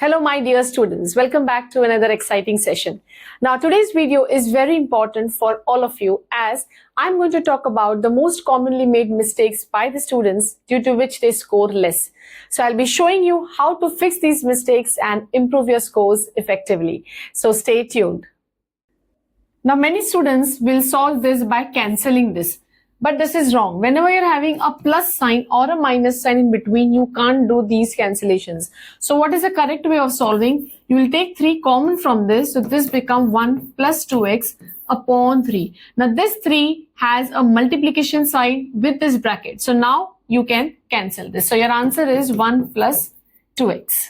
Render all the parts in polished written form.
Hello my dear students, welcome back to another exciting session. Now today's video is very important for all of you as I'm going to talk about the most commonly made mistakes by the students due to which they score less. So I'll be showing you how to fix these mistakes and improve your scores effectively. So stay tuned. Now many students will solve this by cancelling this. But this is wrong. Whenever you're having a plus sign or a minus sign in between, you can't do these cancellations. So what is the correct way of solving? You will take 3 common from this. So this becomes 1 plus 2x upon 3. Now this 3 has a multiplication sign with this bracket. So now you can cancel this. So your answer is 1 plus 2x.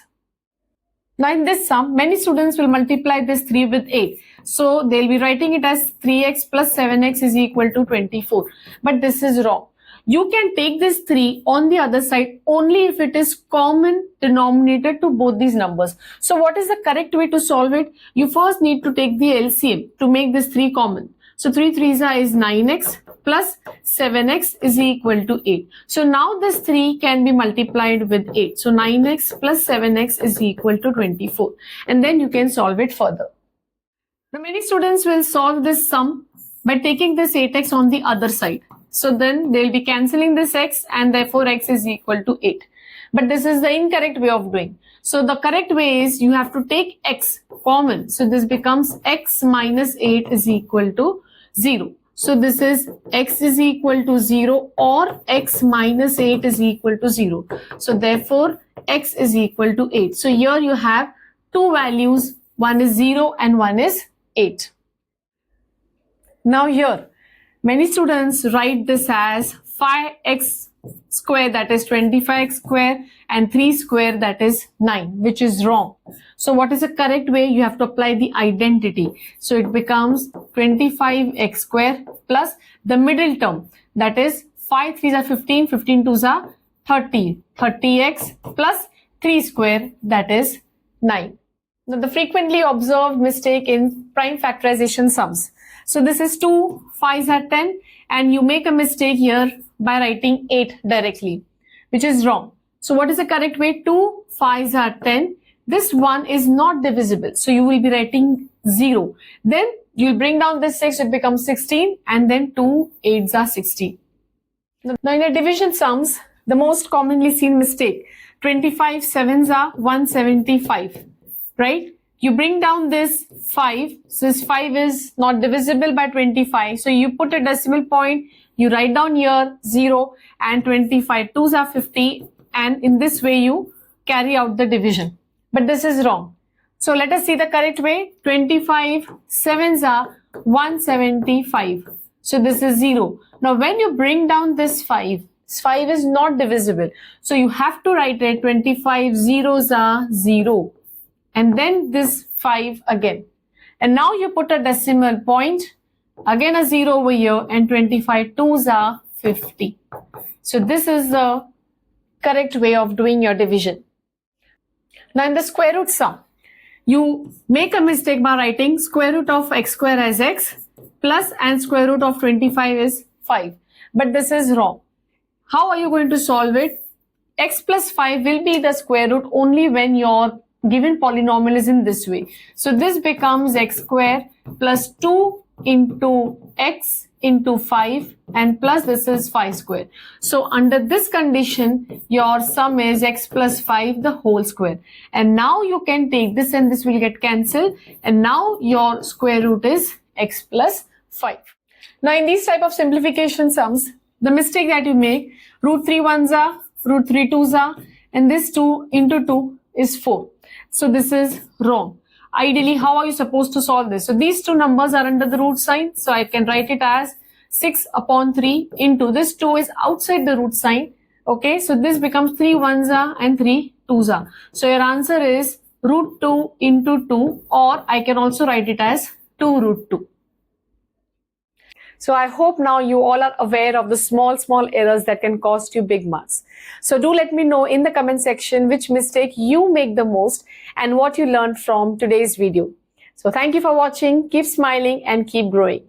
Now in this sum, many students will multiply this 3 with 8. So they'll be writing it as 3x plus 7x is equal to 24. But this is wrong. You can take this 3 on the other side only if it is common denominator to both these numbers. So what is the correct way to solve it? You first need to take the LCM to make this 3 common. So 3 3s is 9x plus 7x is equal to 8. So now this 3 can be multiplied with 8. So 9x plus 7x is equal to 24. And then you can solve it further. Now many students will solve this sum by taking this 8x on the other side. So then they'll be cancelling this x and therefore x is equal to 8. But this is the incorrect way of doing. So the correct way is you have to take x common. So this becomes x minus 8 is equal to 0. So this is x is equal to 0 or x minus 8 is equal to 0. So therefore x is equal to 8. So here you have two values. One is 0 and one is 8. Now here, many students write this as 5x square, that is 25x square, and 3 square, that is 9, which is wrong. So what is the correct way? You have to apply the identity. So it becomes 25x square plus the middle term, that is 5 3s are 15, 15 2s are 30, 30x plus 3 square, that is 9. Now the frequently observed mistake in prime factorization sums. So this is 2 5s are 10 and you make a mistake here by writing 8 directly, which is wrong. So what is the correct way? 2 5s are 10. This one is not divisible. So you will be writing 0. Then you'll bring down this 6, it becomes 16 and then 2 8s are 16. Now in a division sums, the most commonly seen mistake, 25 7s are 175. Right? You bring down this 5. So this 5 is not divisible by 25. So you put a decimal point. You write down here 0 and 25. 2s are 50. And in this way you carry out the division. But this is wrong. So let us see the correct way. 25 7s are 175. So this is 0. Now when you bring down this 5 is not divisible. So you have to write it 25 zeros are 0. And then this 5 again. And now you put a decimal point, again a 0 over here, and 25 2s are 50. So this is the correct way of doing your division. Now in the square root sum, you make a mistake by writing square root of x square as x plus and square root of 25 is 5. But this is wrong. How are you going to solve it? X plus 5 will be the square root only when your given polynomial is in this way. So this becomes x square plus 2 into x into 5 and plus this is 5 square. So under this condition, your sum is x plus 5 the whole square. And now you can take this and this will get cancelled. And now your square root is x plus 5. Now in these type of simplification sums, the mistake that you make, root 3 1s are, root 3 2s are, and this 2 into 2 is 4. So this is wrong. Ideally, how are you supposed to solve this? So these two numbers are under the root sign. So I can write it as 6 upon 3 into this 2 is outside the root sign. Okay, so this becomes 3 1s are and 3 2s are. So your answer is root 2 into 2, or I can also write it as 2 root 2. So I hope now you all are aware of the small errors that can cost you big marks. So do let me know in the comment section which mistake you make the most and what you learned from today's video. So thank you for watching. Keep smiling and keep growing.